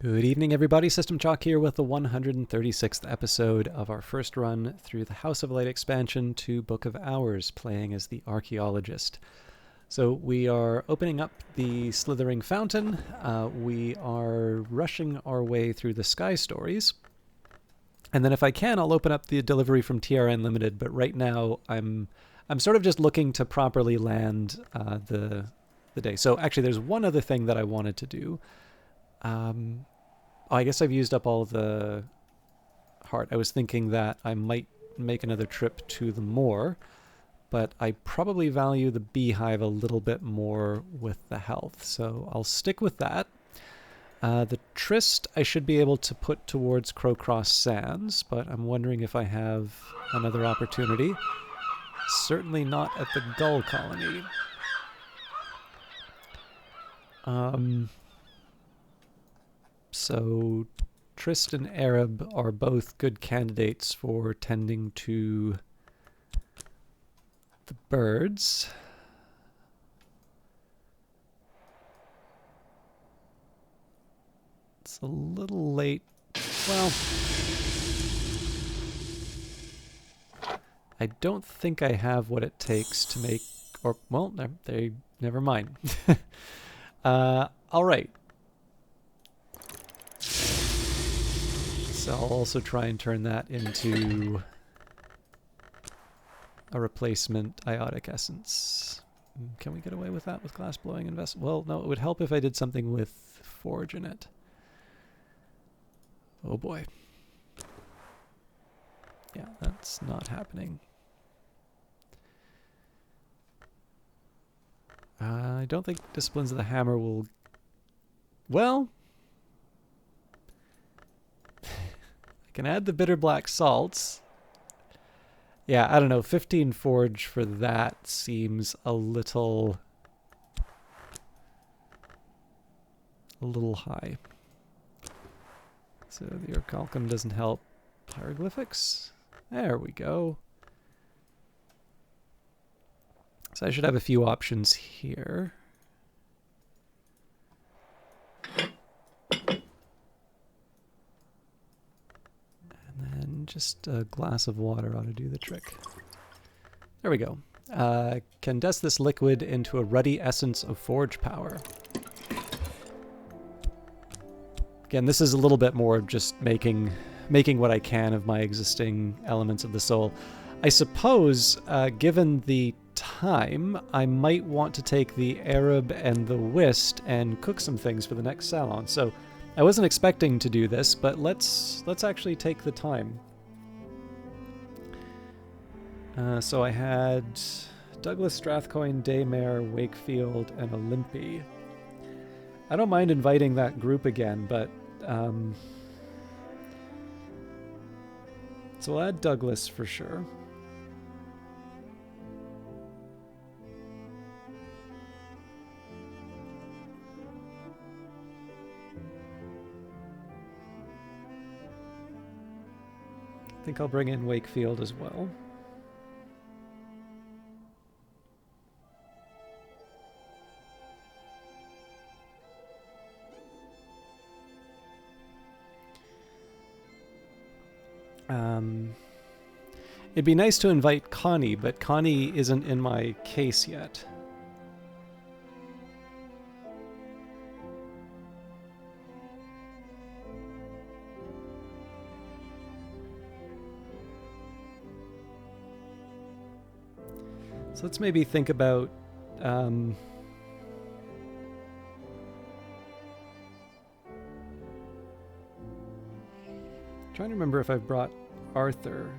Good evening, everybody. System Chalk here with the 136th episode of our first run through the House of Light expansion to Book of Hours, playing as the Archaeologist. So we are opening up the Slithering Fountain. We are rushing our way through the Sky Stories. And then if I can, I'll open up the delivery from TRN Limited, but right now I'm sort of just looking to properly land the day. So actually there's one other thing that I wanted to do. I guess I've used up all the heart. I was thinking that I might make another trip to the moor, but I probably value the beehive a little bit more with the health, so I'll stick with that. The tryst I should be able to put towards Crowcross Sands, but I'm wondering if I have another opportunity. Certainly not at the Gull Colony. So Tryst and Arab are both good candidates for tending to the birds. It's a little late. Well, I don't think I have what it takes to make, or, well, never mind. All right. So I'll also try and turn that into a replacement iotic essence. Can we get away with that with glass blowing invest? Well, no, it would help if I did something with forge in it. Oh boy. Yeah, that's not happening. I don't think Disciplines of the Hammer will... Well... I can add the bitter black salts. Yeah, I don't know. 15 forge for that seems a little high. So the orichalcum doesn't help. Hieroglyphics. There we go. So I should have a few options here. Just a glass of water ought to do the trick. There we go. Condense this liquid into a ruddy essence of forge power. Again, this is a little bit more just making what I can of my existing elements of the soul. I suppose, given the time, I might want to take the Arab and the Whist and cook some things for the next salon. So I wasn't expecting to do this, but let's actually take the time. So I had Douglas, Strathcoyne, Daymare, Wakefield, and Olympi. I don't mind inviting that group again, but... so we'll add Douglas for sure. I think I'll bring in Wakefield as well. It'd be nice to invite Connie, but Connie isn't in my case yet. So let's maybe think about... trying to remember if I've brought Arthur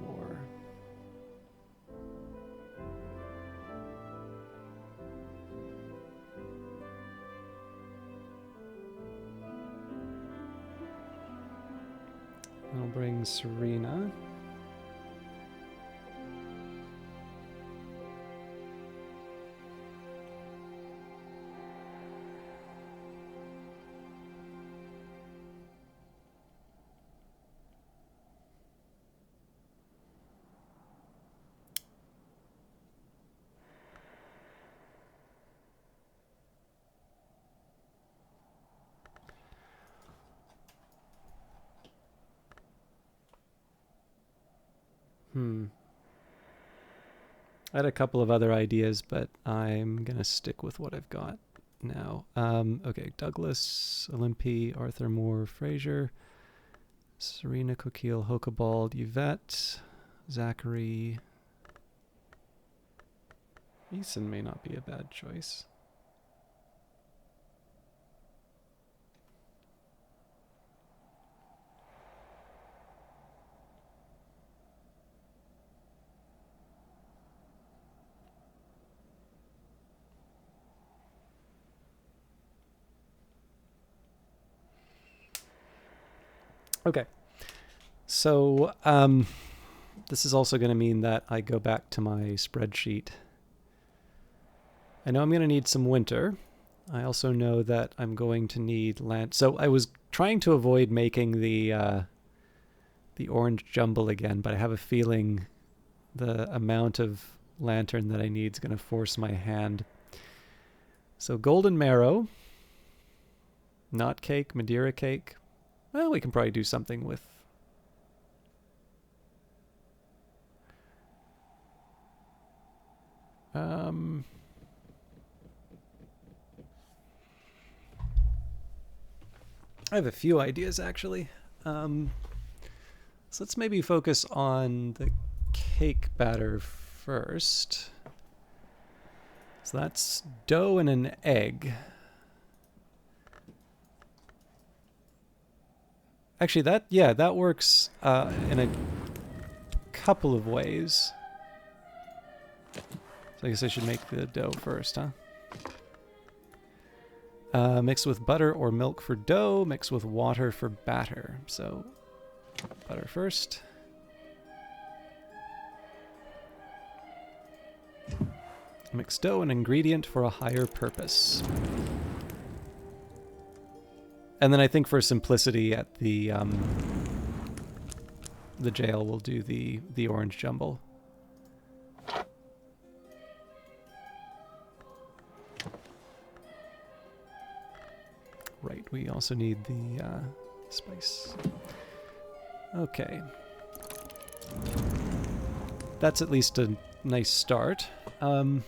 more. I'll bring Serena. I had a couple of other ideas, but I'm going to stick with what I've got now. Okay, Douglas, Olympi, Arthur Moore, Fraser, Serena Coquille, Hokebald, Yvette, Zachary. Eason may not be a bad choice. Okay, so this is also going to mean that I go back to my spreadsheet. I know I'm going to need some winter. I also know that I'm going to need land. So I was trying to avoid making the orange jumble again, but I have a feeling the amount of lantern that I need is going to force my hand. So golden marrow, knot cake, Madeira cake. Well, we can probably do something with... I have a few ideas, actually. So let's maybe focus on the cake batter first. So that's dough and an egg. Actually, that works in a couple of ways. So I guess I should make the dough first, huh? Mix with butter or milk for dough, mix with water for batter. So, butter first. Mix dough, an ingredient for a higher purpose. And then I think for simplicity at the jail, we'll do the orange jumble. Right, we also need the spice. Okay. That's at least a nice start. It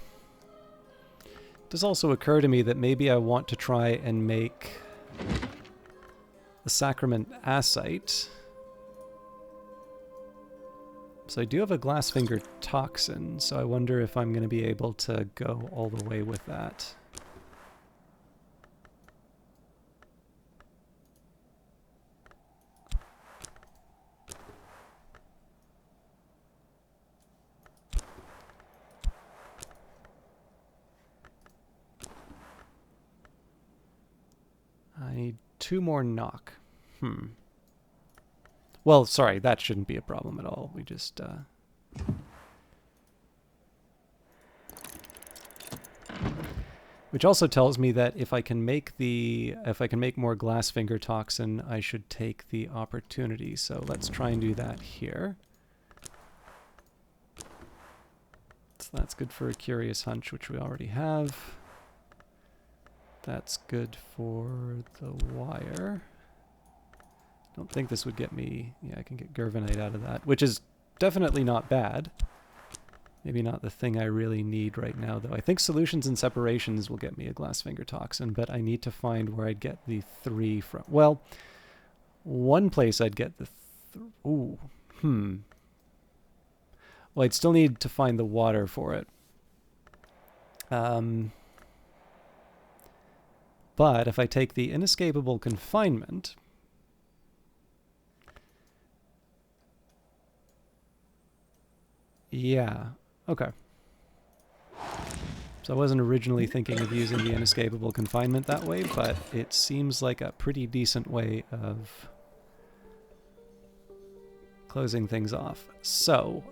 does also occur to me that maybe I want to try and make the sacrament acite. So I do have a glassfinger toxin, so I wonder if I'm going to be able to go all the way with that. I need 2 more knock. Well, sorry, that shouldn't be a problem at all. We just... Which also tells me that if I can make more glassfinger toxin, I should take the opportunity. So let's try and do that here. So that's good for a curious hunch, which we already have. That's good for the wire. Don't think this would get me... Yeah, I can get Gervinite out of that, which is definitely not bad. Maybe not the thing I really need right now, though. I think solutions and separations will get me a glassfinger toxin, but I need to find where I'd get the 3 from. Well, one place I'd get the... Well, I'd still need to find the water for it. But if I take the inescapable confinement... Yeah, okay. So I wasn't originally thinking of using the inescapable confinement that way, but it seems like a pretty decent way of closing things off. So,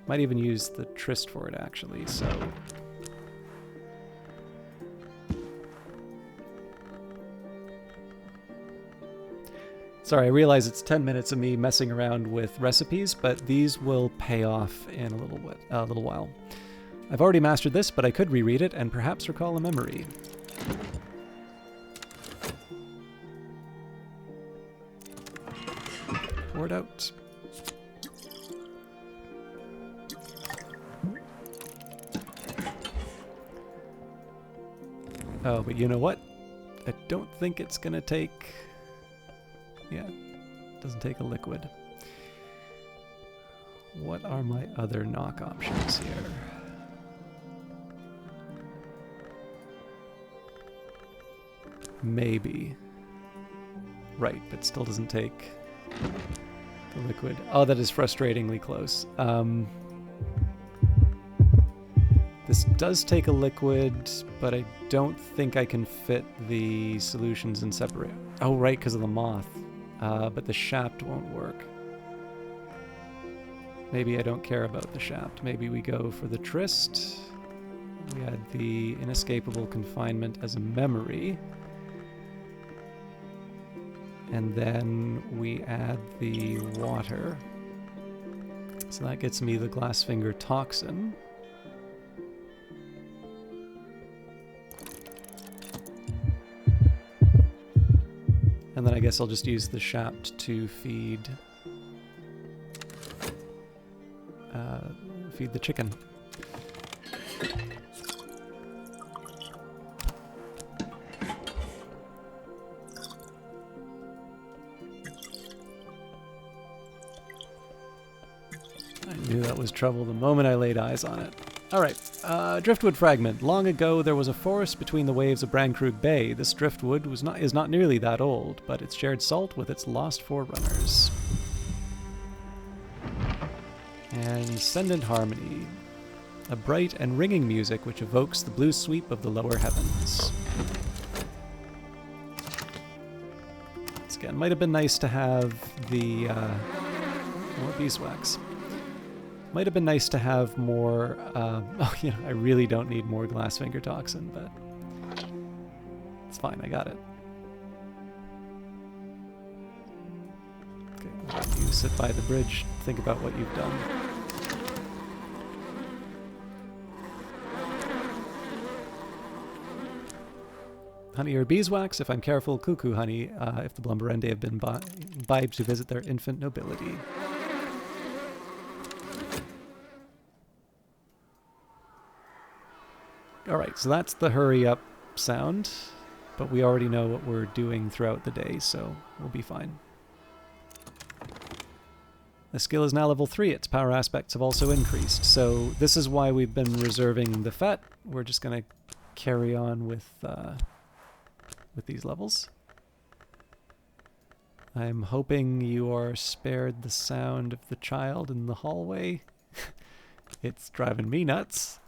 might even use the Tryst for it, actually, so... Sorry, I realize it's 10 minutes of me messing around with recipes, but these will pay off in a little while. I've already mastered this, but I could reread it and perhaps recall a memory. pour it out. Oh, but you know what? I don't think it's gonna take... Yeah, it doesn't take a liquid. What are my other knock options here? Maybe. Right, but still doesn't take the liquid. Oh, that is frustratingly close. This does take a liquid, but I don't think I can fit the solutions and separate. Oh, right, because of the moth. But the shaft won't work. Maybe I don't care about the shaft. Maybe we go for the tryst. We add the inescapable confinement as a memory. And then we add the water. So that gets me the glassfinger toxin. And then I guess I'll just use the shaft to feed the chicken. I knew that was trouble the moment I laid eyes on it. Alright, driftwood fragment. Long ago there was a forest between the waves of Brankrug Bay. This driftwood is not nearly that old, but it shared salt with its lost forerunners. And Ascendant Harmony. A bright and ringing music which evokes the blue sweep of the lower heavens. Once again, might have been nice to have the... more beeswax. Might have been nice to have more... oh, yeah, I really don't need more glassfinger toxin, but... It's fine, I got it. Okay, you sit by the bridge, think about what you've done. Honey or beeswax, if I'm careful, cuckoo honey, if the Blumberende have been imbibed to visit their infant nobility. Alright, so that's the hurry up sound, but we already know what we're doing throughout the day, so we'll be fine. The skill is now level 3, its power aspects have also increased, so this is why we've been reserving the FET. We're just going to carry on with these levels. I'm hoping you are spared the sound of the child in the hallway. It's driving me nuts.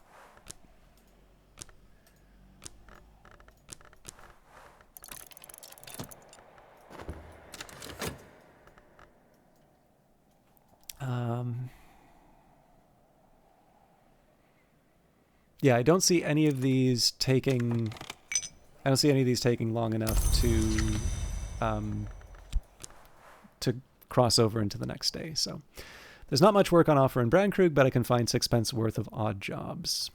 Yeah, I don't see any of these taking... I don't see any of these taking long enough to cross over into the next day. So there's not much work on offer in Brankrug, but I can find 6 pence worth of odd jobs.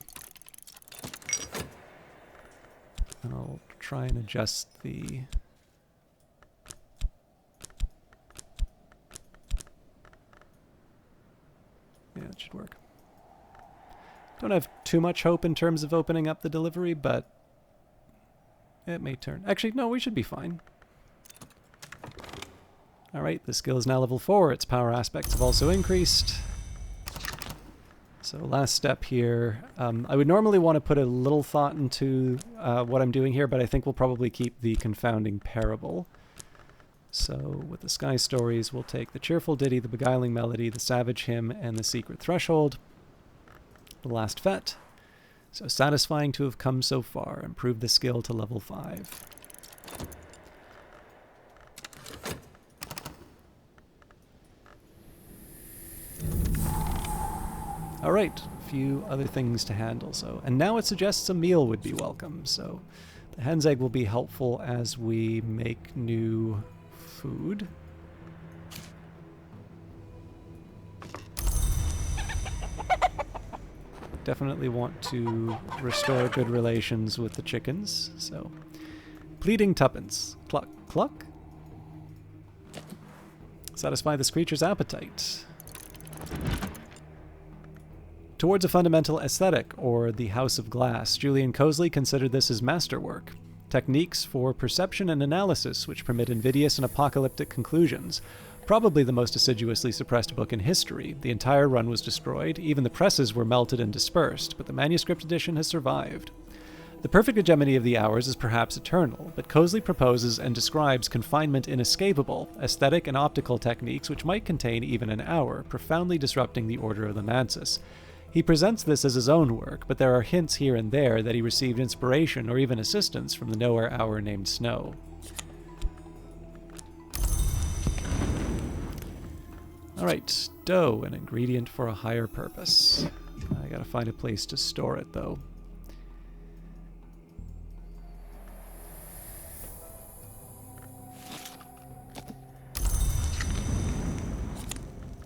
And I'll try and adjust the... Yeah, it should work. Don't have too much hope in terms of opening up the delivery, but it may turn... Actually, no, we should be fine. Alright, the skill is now level 4. Its power aspects have also increased. So last step here. I would normally want to put a little thought into what I'm doing here, but I think we'll probably keep the confounding parable. So with the Sky Stories, we'll take the Cheerful Ditty, the Beguiling Melody, the Savage Hymn, and the Secret Threshold. The last FET. So satisfying to have come so far. Improve the skill to level 5. Alright, a few other things to handle. And now it suggests a meal would be welcome. So the hen's egg will be helpful as we make new food. Definitely want to restore good relations with the chickens. So, pleading tuppence. Cluck, cluck. Satisfy this creature's appetite. Towards a fundamental aesthetic, or the House of Glass, Julian Cosley considered this as masterwork. Techniques for perception and analysis which permit invidious and apocalyptic conclusions. Probably the most assiduously suppressed book in history. The entire run was destroyed, even the presses were melted and dispersed, but the manuscript edition has survived. The perfect hegemony of the hours is perhaps eternal, but Cosley proposes and describes confinement inescapable, aesthetic and optical techniques which might contain even an hour, profoundly disrupting the order of the Mansis. He presents this as his own work, but there are hints here and there that he received inspiration or even assistance from the nowhere hour named Snow. Alright, dough, an ingredient for a higher purpose. I gotta find a place to store it, though.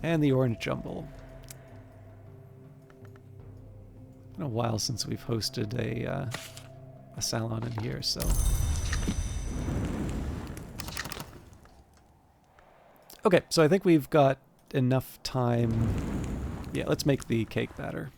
And the orange jumble. Been a while since we've hosted a salon in here, so... Okay, so I think we've got enough time. Yeah, let's make the cake batter.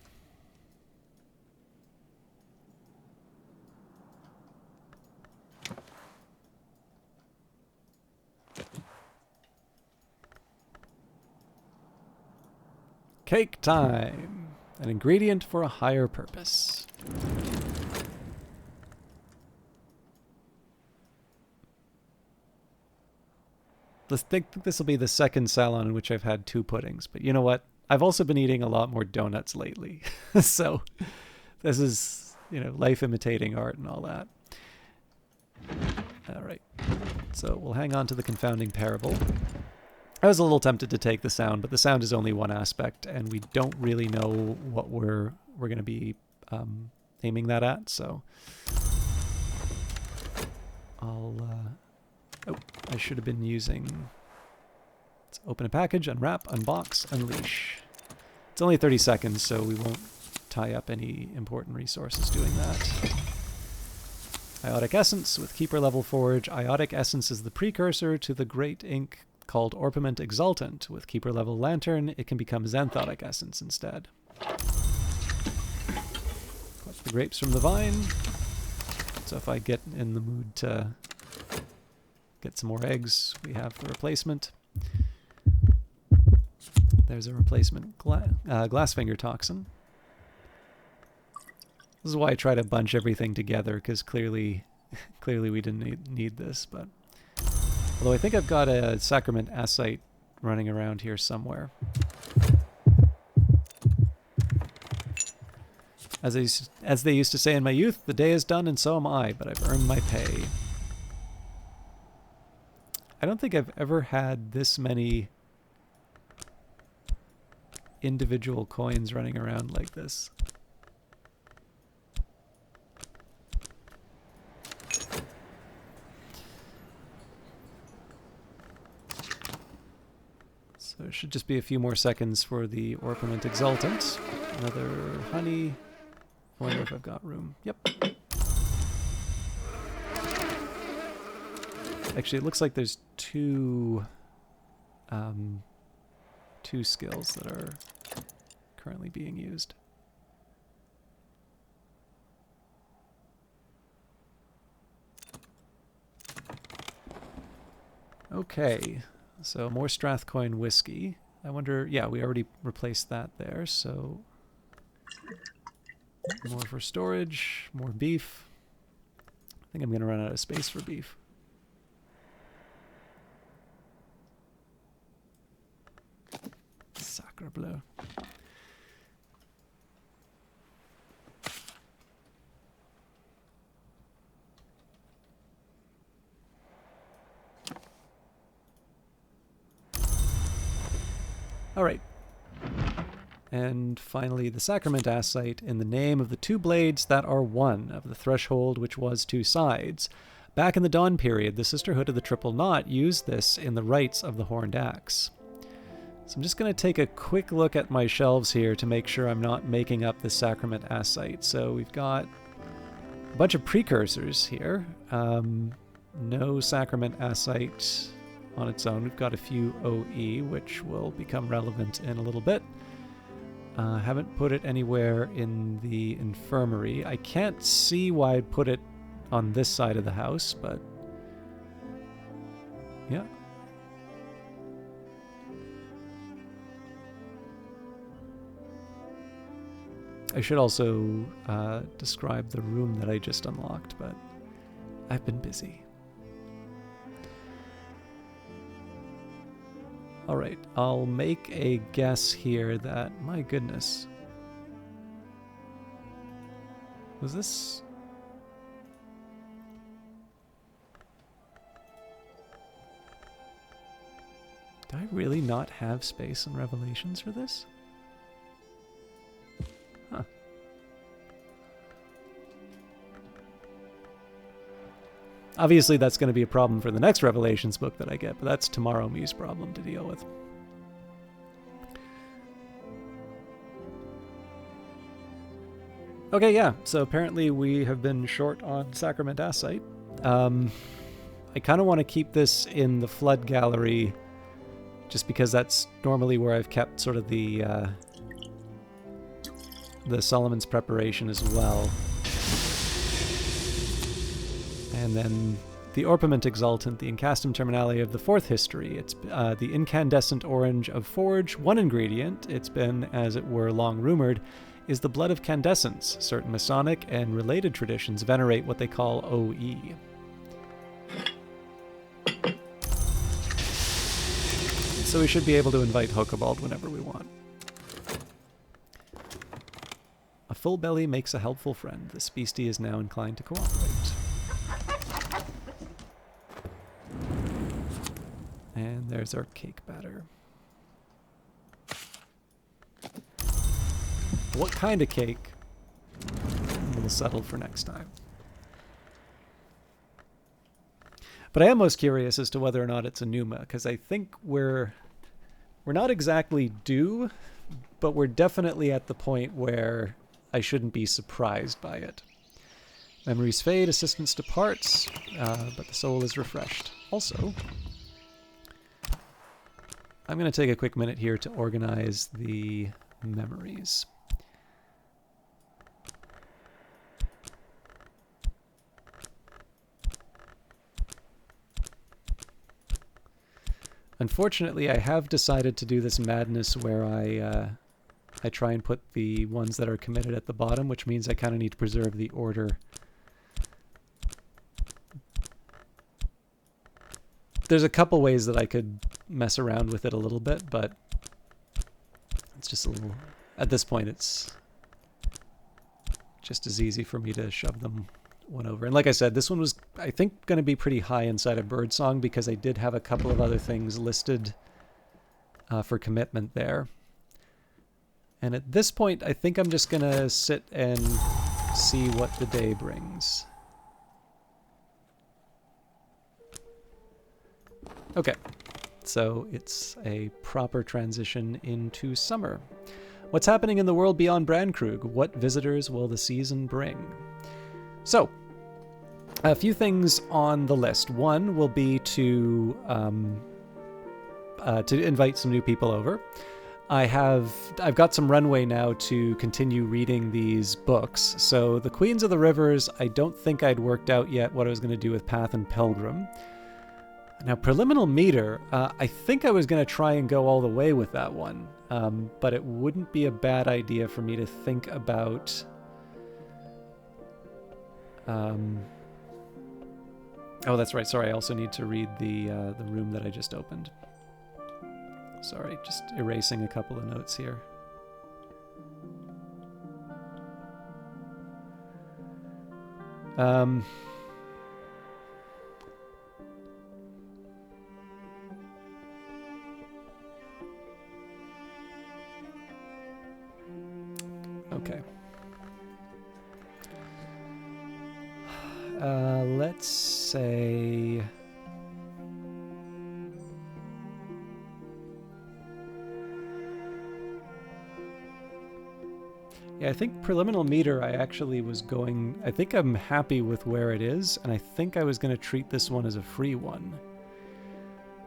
Cake time! An ingredient for a higher purpose. I think this will be the second salon in which I've had 2 puddings, but you know what? I've also been eating a lot more donuts lately. So this is, you know, life imitating art and all that. All right. So we'll hang on to the confounding parable. I was a little tempted to take the sound, but the sound is only one aspect, and we don't really know what we're going to be aiming that at, so I'll... Oh, I should have been using... Let's open a package, unwrap, unbox, unleash. It's only 30 seconds, so we won't tie up any important resources doing that. Iotic Essence with Keeper Level Forge. Iotic Essence is the precursor to the great ink called Orpiment Exultant. With Keeper Level Lantern, it can become Xanthotic Essence instead. Collect the grapes from the vine. So if I get in the mood to get some more eggs, we have the replacement. There's a replacement Glassfinger Toxin. This is why I try to bunch everything together, because clearly we didn't need this, but... Although I think I've got a Sacrament Ascite running around here somewhere. As they used to say in my youth, the day is done and so am I, but I've earned my pay. I don't think I've ever had this many individual coins running around like this. So it should just be a few more seconds for the Orpiment Exultant. Another honey. I wonder if I've got room. Yep. Actually, it looks like there's two skills that are currently being used. Okay, so more Strathcoin whiskey. I wonder, yeah, we already replaced that there, so more for storage, more beef. I think I'm going to run out of space for beef. Sacre bleu. All right. And finally, the Sacrament Ascite in the name of the 2 blades that are one, of the threshold which was 2 sides. Back in the Dawn period, the Sisterhood of the Triple Knot used this in the rites of the Horned Axe. So I'm just going to take a quick look at my shelves here to make sure I'm not making up the Sacrament Ascite. So we've got a bunch of precursors here. No Sacrament Ascite on its own. We've got a few OE, which will become relevant in a little bit. Haven't put it anywhere in the infirmary. I can't see why I'd put it on this side of the house, but yeah. I should also describe the room that I just unlocked, but I've been busy. Alright, I'll make a guess here that, my goodness. Was this... Do I really not have space in Revelations for this? Huh. Obviously, that's going to be a problem for the next Revelations book that I get, but that's Tomorrow Me's problem to deal with. Okay, yeah, so apparently we have been short on sacramentacite. I kind of want to keep this in the Flood Gallery, just because that's normally where I've kept sort of the Solomon's preparation as well. And then the Orpiment Exultant, the Incastum Terminale of the Fourth History. It's the incandescent orange of Forge. One ingredient, it's been, as it were, long rumored, is the blood of candescence. Certain Masonic and related traditions venerate what they call OE. So we should be able to invite Hokobald whenever we want. A full belly makes a helpful friend. This beastie is now inclined to cooperate. And there's our cake batter. What kind of cake? We'll settle for next time. But I am most curious as to whether or not it's a Numa, because I think we're not exactly due, but we're definitely at the point where I shouldn't be surprised by it. Memories fade, assistance departs, but the soul is refreshed. Also, I'm going to take a quick minute here to organize the memories. Unfortunately, I have decided to do this madness where I try and put the ones that are committed at the bottom, which means I kind of need to preserve the order. There's a couple ways that I could mess around with it a little bit, but it's just a little... At this point, it's just as easy for me to shove them one over. And like I said, this one was, I think, going to be pretty high inside of Birdsong because I did have a couple of other things listed for commitment there. And at this point, I think I'm just going to sit and see what the day brings. Okay, so it's a proper transition into summer. What's happening in the world beyond Brandkrug? What visitors will the season bring? So, a few things on the list. One will be to invite some new people over. I've got some runway now to continue reading these books. So the Queens of the Rivers, I don't think I'd worked out yet what I was going to do with Path and Pilgrim. Now, Preliminal Meter, I think I was going to try and go all the way with that one, but it wouldn't be a bad idea for me to think about... Oh, that's right. Sorry, I also need to read the room that I just opened. Sorry, just erasing a couple of notes here. Okay. Let's say... Yeah, I think Preliminal Meter I actually was going... I think I'm happy with where it is, and I think I was going to treat this one as a free one.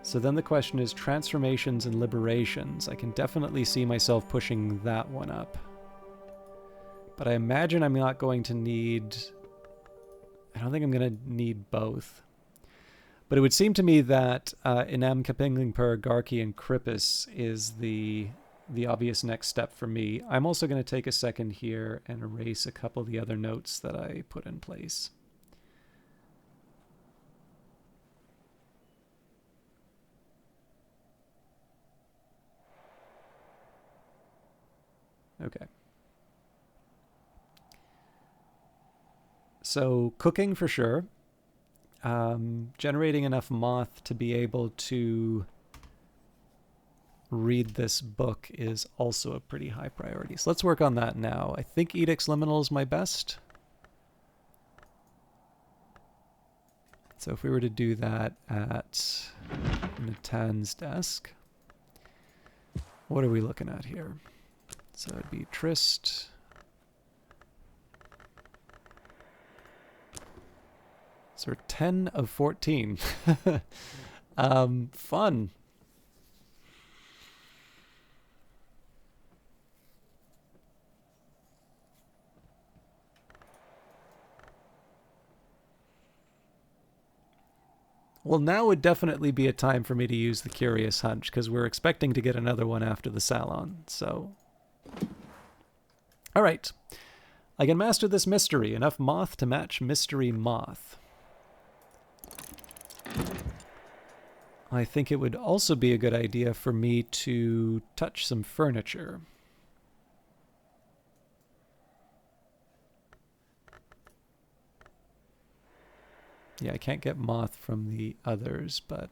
So then the question is transformations and liberations. I can definitely see myself pushing that one up. But I imagine I'm not going to need... I don't think I'm going to need both. But it would seem to me that Inam Kapinglingpur, Garki, and Krippus is the obvious next step for me. I'm also going to take a second here and erase a couple of the other notes that I put in place. Okay. So cooking for sure. Generating enough moth to be able to read this book is also a pretty high priority. So let's work on that now. I think Edict's Liminal is my best. So if we were to do that at Natan's desk, what are we looking at here? So it'd be Trist. So we're 10 of 14. Fun. Well, now would definitely be a time for me to use the Curious Hunch, because we're expecting to get another one after the Salon, so... Alright. I can master this mystery. Enough moth to match mystery moth. I think it would also be a good idea for me to touch some furniture. Yeah, I can't get moth from the others, but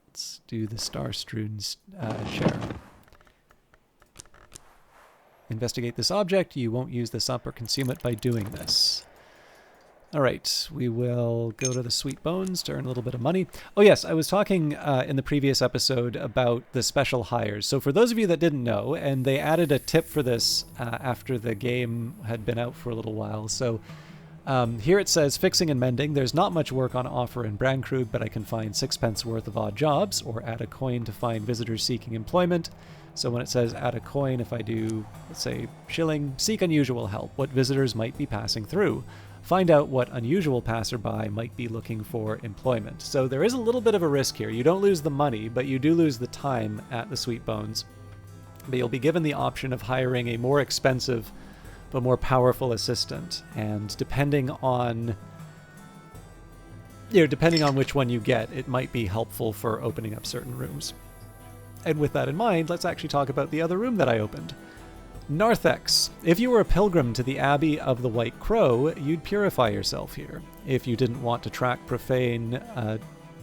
let's do the star-strewn chair. Investigate this object. You won't use this up or consume it by doing this. All right, we will go to the Sweet Bones to earn a little bit of money. Oh yes, I was talking in the previous episode about the special hires. So for those of you that didn't know, and they added a tip for this after the game had been out for a little while. So here it says, fixing and mending. There's not much work on offer in Brandkrug, but I can find 6 pence worth of odd jobs, or add a coin to find visitors seeking employment. So when it says add a coin, if I do, let's say, shilling, seek unusual help, what visitors might be passing through. Find out what unusual passerby might be looking for employment. So there is a little bit of a risk here. You don't lose the money, but you do lose the time at the Sweet Bones. But you'll be given the option of hiring a more expensive but more powerful assistant. And depending on which one you get, it might be helpful for opening up certain rooms. And with that in mind, let's actually talk about the other room that I opened. Narthex. If you were a pilgrim to the Abbey of the White Crow, you'd purify yourself here. If you didn't want to track profane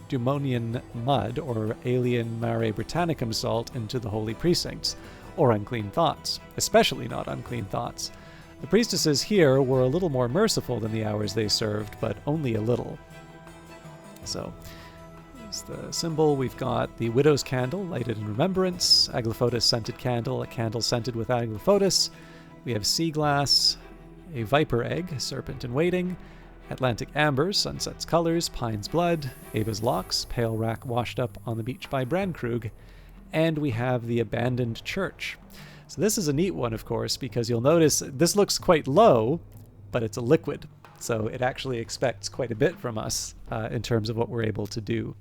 Dumonian mud or alien Mare Britannicum salt into the holy precincts, or unclean thoughts, especially not unclean thoughts. The priestesses here were a little more merciful than the hours they served, but only a little. So, here's the symbol. We've got the Widow's Candle, lighted in remembrance, Aglaophotis scented candle, a candle scented with Aglaophotis. We have sea glass, a viper egg, serpent in waiting, Atlantic amber, sunset's colors, pine's blood, Ava's locks, pale rack washed up on the beach by Brandkrug, and we have the abandoned church. So this is a neat one, of course, because you'll notice this looks quite low, but it's a liquid. So it actually expects quite a bit from us in terms of what we're able to do.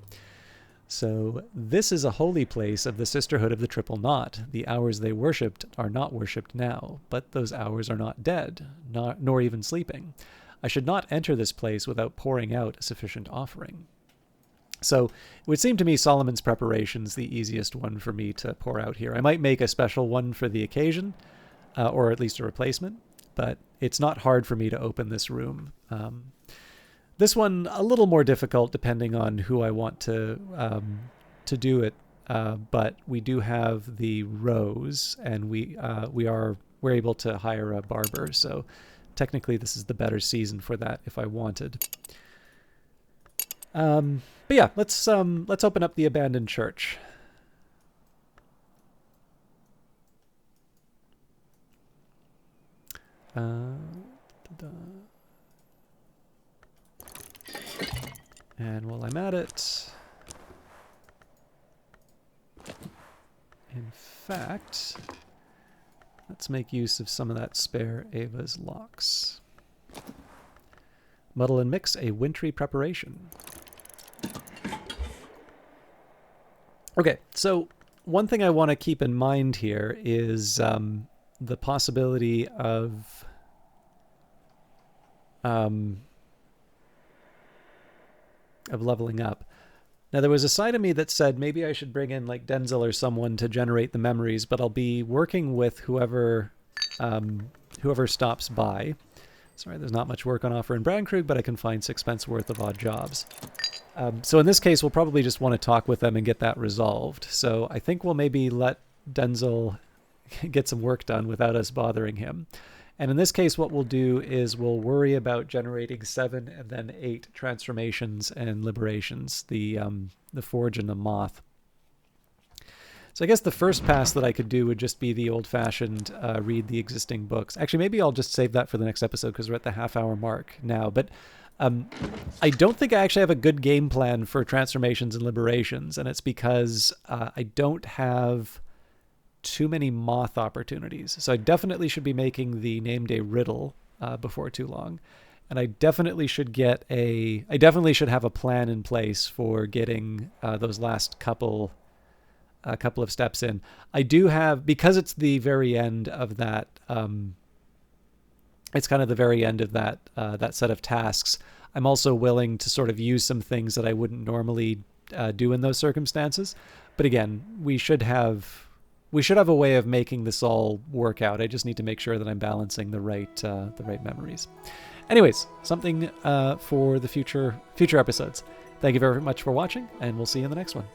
So this is a holy place of the Sisterhood of the Triple Knot. The hours they worshipped are not worshipped now, but those hours are not dead, nor even sleeping. I should not enter this place without pouring out a sufficient offering. So it would seem to me Solomon's Preparation's the easiest one for me to pour out here. I might make a special one for the occasion, or at least a replacement, but it's not hard for me to open this room. This one a little more difficult depending on who I want to do it, but we do have the rose, and we're able to hire a barber, so technically this is the better season for that if I wanted. But yeah, let's open up the abandoned church. And while I'm at it, let's In fact, let's make use of some of that spare Ava's locks. Muddle and mix a wintry preparation. Okay, so one thing I want to keep in mind here is the possibility of leveling up. Now, there was a side of me that said maybe I should bring in like Denzel or someone to generate the memories, but I'll be working with whoever stops by. Sorry, there's not much work on offer in Brandkrug, but I can find 6 pence worth of odd jobs. So in this case, we'll probably just want to talk with them and get that resolved. So I think we'll maybe let Denzel get some work done without us bothering him. And in this case, what we'll do is we'll worry about generating 7 and then 8 transformations and liberations, the Forge and the Moth. So I guess the first pass that I could do would just be the old-fashioned read the existing books. Actually, maybe I'll just save that for the next episode because we're at the half-hour mark now. But I don't think I actually have a good game plan for transformations and liberations, and it's because I don't have too many moth opportunities. So I definitely should be making the name day riddle before too long. And I definitely should have a plan in place for getting those last couple of steps in. I do have, because it's the very end of that, it's kind of the very end of that set of tasks. I'm also willing to sort of use some things that I wouldn't normally do in those circumstances. But again, we should have a way of making this all work out. I just need to make sure that I'm balancing the right memories. Anyways, something for the future episodes. Thank you very much for watching, and we'll see you in the next one.